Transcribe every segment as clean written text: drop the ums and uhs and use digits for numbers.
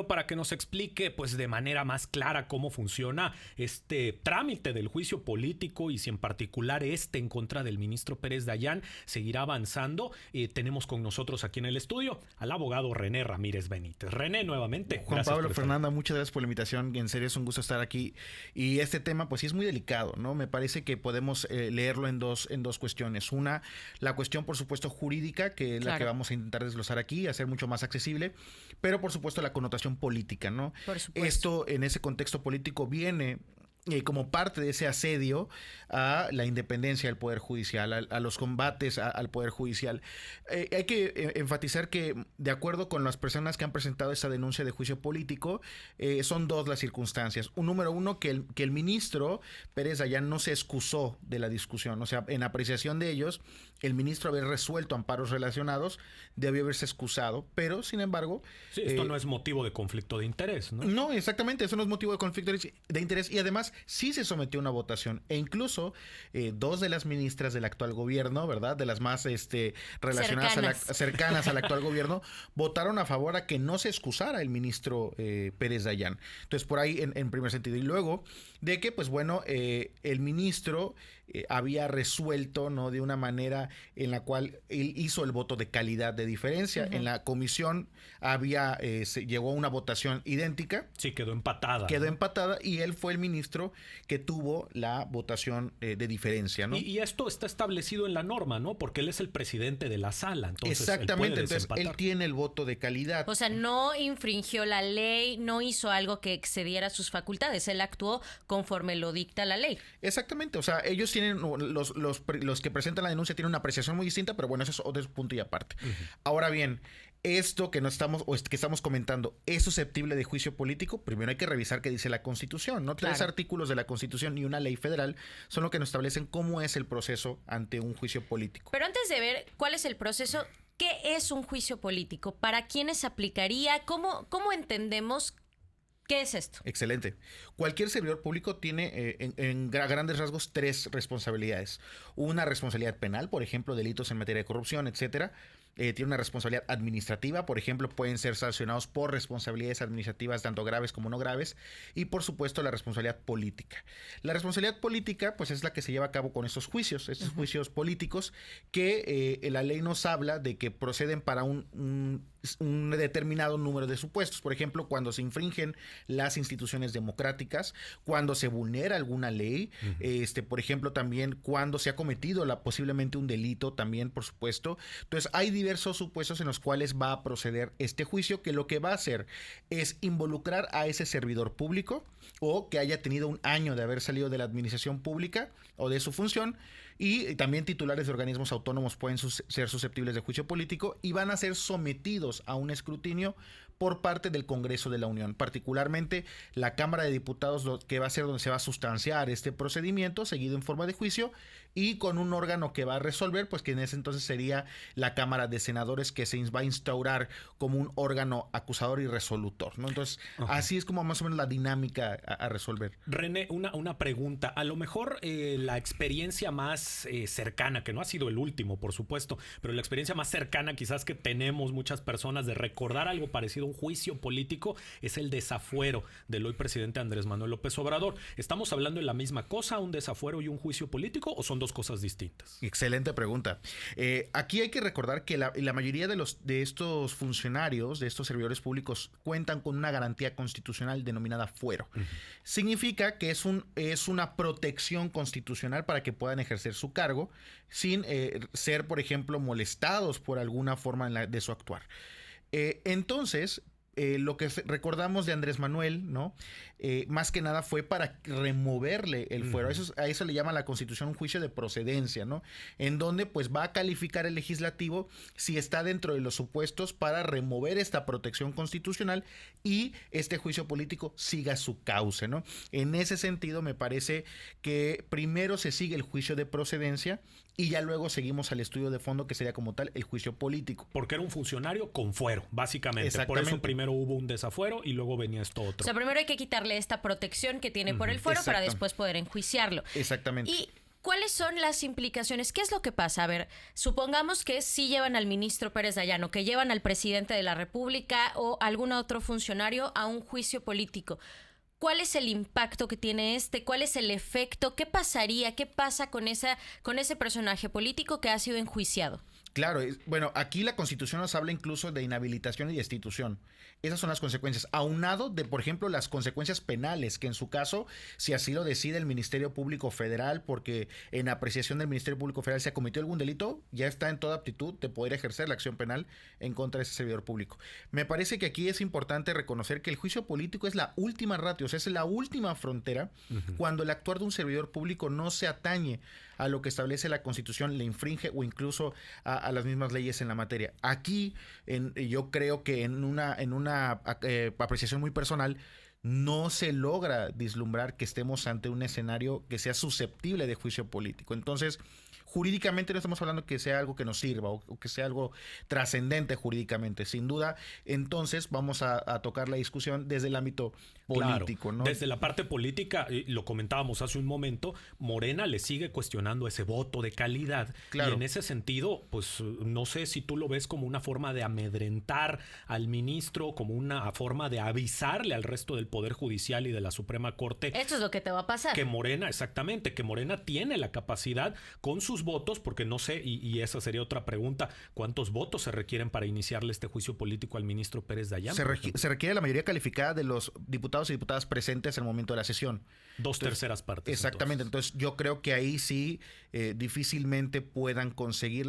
para que nos explique pues de manera más clara cómo funciona este trámite del juicio político y si en particular en contra del ministro Pérez Dayán seguirá avanzando. Tenemos con nosotros aquí en el estudio al abogado René Ramírez Benítez. René, nuevamente. Juan Pablo, Fernanda, muchas gracias por la invitación. En serio es un gusto estar aquí. Y este tema pues sí es muy delicado, ¿no? Me parece que podemos leerlo en dos cuestiones. Una, la cuestión por supuesto jurídica, que es la que vamos a intentar desglosar aquí, hacer mucho más accesible, pero por supuesto la connotación política, ¿no? Por supuesto. Esto en ese contexto político viene como parte de ese asedio a la independencia del Poder Judicial, a los combates al Poder Judicial. Hay que enfatizar que, de acuerdo con las personas que han presentado esta denuncia de juicio político, son dos las circunstancias. Número uno, que el ministro Pérez Dayán no se excusó de la discusión. O sea, en apreciación de ellos, el ministro haber resuelto amparos relacionados debió haberse excusado, pero, sin embargo... Sí, esto no es motivo de conflicto de interés, ¿no? No, exactamente, eso no es motivo de conflicto de interés, y además sí se sometió a una votación, e incluso dos de las ministras del actual gobierno, ¿verdad? De las más relacionadas cercanas al actual gobierno, votaron a favor a que no se excusara el ministro Pérez Dayán. Entonces, por ahí en primer sentido. Y luego de que, pues bueno, el ministro había resuelto, ¿no? De una manera en la cual él hizo el voto de calidad de diferencia. En la comisión se llegó a una votación idéntica. Sí, quedó empatada. Quedó empatada y él fue el ministro que tuvo la votación de diferencia, ¿no? Y esto está establecido en la norma, ¿no? Porque él es el presidente de la sala, entonces exactamente, entonces él tiene el voto de calidad. O sea, no infringió la ley, no hizo algo que excediera sus facultades, él actuó conforme lo dicta la ley. Exactamente, o sea, ellos tienen, los que presentan la denuncia tienen una apreciación muy distinta, pero bueno, eso es otro punto y aparte. Ahora bien, esto que estamos comentando, ¿es susceptible de juicio político? Primero hay que revisar qué dice la Constitución, ¿no? Claro. 3 artículos de la Constitución y una ley federal son lo que nos establecen cómo es el proceso ante un juicio político. Pero antes de ver cuál es el proceso, ¿qué es un juicio político? ¿Para quiénes aplicaría? ¿Cómo entendemos qué es esto? Excelente. Cualquier servidor público tiene en grandes rasgos 3 responsabilidades. Una responsabilidad penal, por ejemplo, delitos en materia de corrupción, etcétera. Tiene una responsabilidad administrativa, por ejemplo, pueden ser sancionados por responsabilidades administrativas tanto graves como no graves, y por supuesto la responsabilidad política. La responsabilidad política pues es la que se lleva a cabo con estos juicios juicios políticos que la ley nos habla de que proceden para un determinado número de supuestos. Por ejemplo, cuando se infringen las instituciones democráticas, cuando se vulnera alguna ley, por ejemplo, también cuando se ha cometido posiblemente un delito también, por supuesto. Entonces, hay diversos supuestos en los cuales va a proceder este juicio, que lo que va a hacer es involucrar a ese servidor público o que haya tenido un año de haber salido de la administración pública o de su función, y también titulares de organismos autónomos pueden ser susceptibles de juicio político y van a ser sometidos a un escrutinio por parte del Congreso de la Unión, particularmente la Cámara de Diputados, que va a ser donde se va a sustanciar este procedimiento seguido en forma de juicio, y con un órgano que va a resolver, pues que en ese entonces sería la Cámara de Senadores, que se va a instaurar como un órgano acusador y resolutor, ¿no? Entonces, así es como más o menos la dinámica a resolver. René, una pregunta. A lo mejor la experiencia más cercana, que no ha sido el último, por supuesto, pero la experiencia más cercana quizás que tenemos muchas personas de recordar algo parecido a un juicio político es el desafuero del hoy presidente Andrés Manuel López Obrador. ¿Estamos hablando de la misma cosa, un desafuero y un juicio político, o son dos cosas distintas? Excelente pregunta. Aquí hay que recordar que la mayoría de estos funcionarios, de estos servidores públicos, cuentan con una garantía constitucional denominada fuero. Significa que es una protección constitucional para que puedan ejercer su cargo sin ser, por ejemplo, molestados por alguna forma de su actuar. Entonces, lo que recordamos de Andrés Manuel, ¿no? Más que nada fue para removerle el fuero. A eso le llama la Constitución un juicio de procedencia, ¿no? En donde pues va a calificar el legislativo si está dentro de los supuestos para remover esta protección constitucional y este juicio político siga su cauce, ¿no? En ese sentido, me parece que primero se sigue el juicio de procedencia y ya luego seguimos al estudio de fondo, que sería como tal el juicio político. Porque era un funcionario con fuero, básicamente. Exactamente. Por eso primero hubo un desafuero y luego venía esto otro. O sea, primero hay que quitarle esta protección que tiene por el fuero para después poder enjuiciarlo. Exactamente. Y ¿Cuáles son las implicaciones? ¿Qué es lo que pasa? A ver, supongamos que sí llevan al ministro Pérez Dayano, que llevan al presidente de la República o algún otro funcionario a un juicio político. ¿Cuál es el impacto que tiene ¿Cuál es el efecto? ¿Qué pasaría? ¿Qué pasa con ese personaje político que ha sido enjuiciado? Claro, bueno, aquí la Constitución nos habla incluso de inhabilitación y destitución. Esas son las consecuencias, aunado de, por ejemplo, las consecuencias penales, que en su caso, si así lo decide el Ministerio Público Federal, porque en apreciación del Ministerio Público Federal se cometió algún delito, ya está en toda aptitud de poder ejercer la acción penal en contra de ese servidor público. Me parece que aquí es importante reconocer que el juicio político es la última ratio, o sea, es la última frontera cuando el actuar de un servidor público no se atañe a lo que establece la Constitución, le infringe o incluso a las mismas leyes en la materia. Aquí, yo creo que en una apreciación muy personal, no se logra vislumbrar que estemos ante un escenario que sea susceptible de juicio político. Entonces, jurídicamente no estamos hablando que sea algo que nos sirva o que sea algo trascendente jurídicamente. Sin duda, entonces vamos a tocar la discusión desde el ámbito político, claro, ¿no? Desde la parte política, lo comentábamos hace un momento, Morena le sigue cuestionando ese voto de calidad. Claro. Y en ese sentido, pues no sé si tú lo ves como una forma de amedrentar al ministro, como una forma de avisarle al resto del Poder Judicial y de la Suprema Corte. Esto es lo que te va a pasar. Que Morena, exactamente, que Morena tiene la capacidad con sus votos, porque no sé, y esa sería otra pregunta, ¿cuántos votos se requieren para iniciarle este juicio político al ministro Pérez Dayano? Se requiere la mayoría calificada de los diputados y diputadas presentes en el momento de la sesión. Dos terceras partes. Exactamente. Entonces yo creo que ahí sí difícilmente puedan conseguir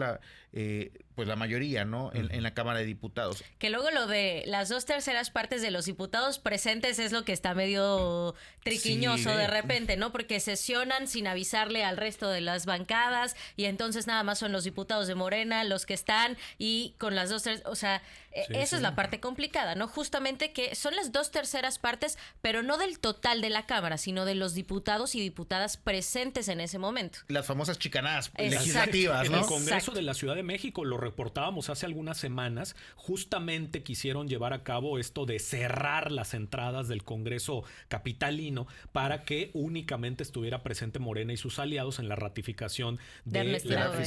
pues la mayoría, ¿no? En la Cámara de Diputados. Que luego lo de las 2/3 partes de los diputados presentes es lo que está medio triquiñoso de repente, ¿no? Porque sesionan sin avisarle al resto de las bancadas y entonces nada más son los diputados de Morena los que están y con las 2/3, o sea, esa es la parte complicada, ¿no? Justamente que son las 2/3 partes, pero no del total de la Cámara, sino de los diputados y diputadas presentes en ese momento. Las famosas chicanadas Exacto. legislativas, En ¿no? el Congreso Exacto. de la Ciudad de México, lo reportábamos hace algunas semanas, justamente quisieron llevar a cabo esto de cerrar las entradas del Congreso capitalino para que únicamente estuviera presente Morena y sus aliados en la ratificación de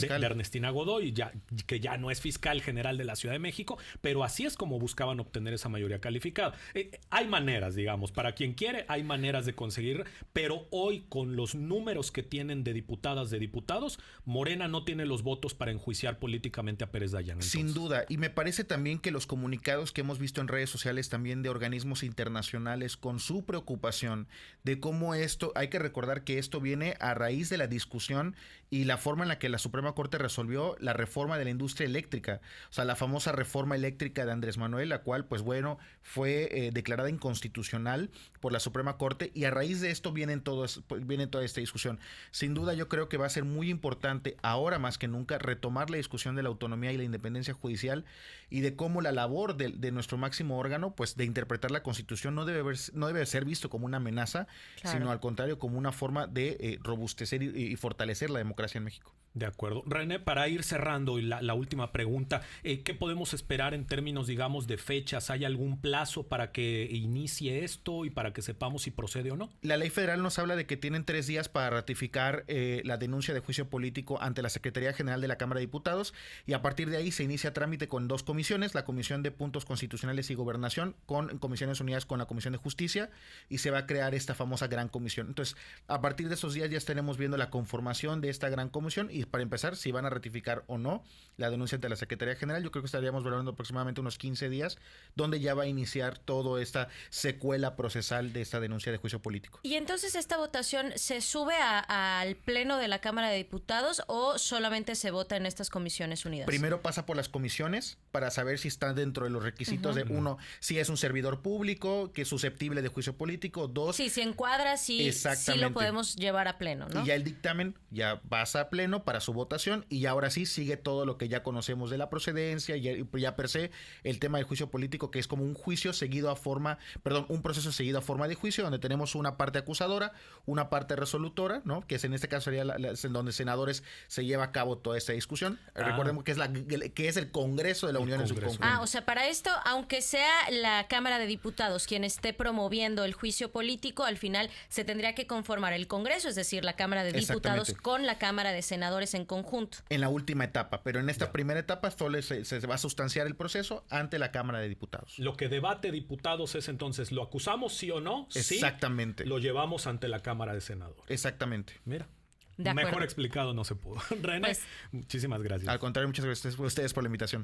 Ernestina Godoy, que ya no es fiscal general de la Ciudad de México, pero así es como buscaban obtener esa mayoría calificada. Hay maneras, digamos, para quien quiere, hay maneras de conseguir, pero hoy con los números que tienen de diputadas, de diputados, Morena no tiene los votos para enjuiciar políticamente a Pérez Dayano. Sin duda, y me parece también que los comunicados que hemos visto en redes sociales también de organismos internacionales con su preocupación de cómo esto, hay que recordar que esto viene a raíz de la discusión y la forma en la que la Suprema Corte resolvió la reforma de la industria eléctrica, o sea, la famosa reforma eléctrica de Andrés Manuel, la cual, pues bueno, fue declarada inconstitucional por la Suprema Corte, y a raíz de esto viene toda esta discusión. Sin duda, yo creo que va a ser muy importante ahora más que nunca retomar la discusión de la autonomía y la independencia judicial y de cómo la labor de nuestro máximo órgano, pues de interpretar la Constitución no debe ser visto como una amenaza, claro, sino al contrario como una forma de robustecer y fortalecer la democracia en México. De acuerdo. René, para ir cerrando y la última pregunta, ¿qué podemos esperar en términos, digamos, de fechas? ¿Hay algún plazo para que inicie esto y para que sepamos si procede o no? La ley federal nos habla de que tienen 3 días para ratificar la denuncia de juicio político ante la Secretaría General de la Cámara de Diputados, y a partir de ahí se inicia trámite con 2 comisiones, la Comisión de Puntos Constitucionales y Gobernación, con Comisiones Unidas con la Comisión de Justicia, y se va a crear esta famosa gran comisión. Entonces, a partir de esos días ya estaremos viendo la conformación de esta gran comisión y para empezar, si van a ratificar o no la denuncia ante la Secretaría General. Yo creo que estaríamos hablando aproximadamente unos 15 días, donde ya va a iniciar toda esta secuela procesal de esta denuncia de juicio político. ¿Y entonces esta votación se sube al Pleno de la Cámara de Diputados o solamente se vota en estas comisiones unidas? Primero pasa por las comisiones para saber si está dentro de los requisitos de, uno, si es un servidor público que es susceptible de juicio político, 2, sí, si encuadra, sí lo podemos llevar a pleno, ¿no? Y ya el dictamen ya pasa a pleno para su votación, y ya ahora sí sigue todo lo que ya conocemos de la procedencia, y ya per se el tema del juicio político, que es como un proceso seguido a forma de juicio, donde tenemos una parte acusadora, una parte resolutora, ¿no? Que es, en este caso sería en donde senadores se lleva a cabo toda esta discusión. Recordemos que es el Congreso de la Unión en su conjunto. O sea, para esto, aunque sea la Cámara de Diputados quien esté promoviendo el juicio político, al final se tendría que conformar el Congreso, es decir, la Cámara de Diputados con la Cámara de Senadores en conjunto. En la última etapa, pero en esta primera etapa solo se va a sustanciar el proceso ante la Cámara de Diputados. Lo que debate diputados es entonces, ¿lo acusamos sí o no? Exactamente. Sí, lo llevamos ante la Cámara de Senadores. Exactamente. Mira. Mejor explicado no se pudo. René, muchísimas gracias. Al contrario, muchas gracias a ustedes por la invitación.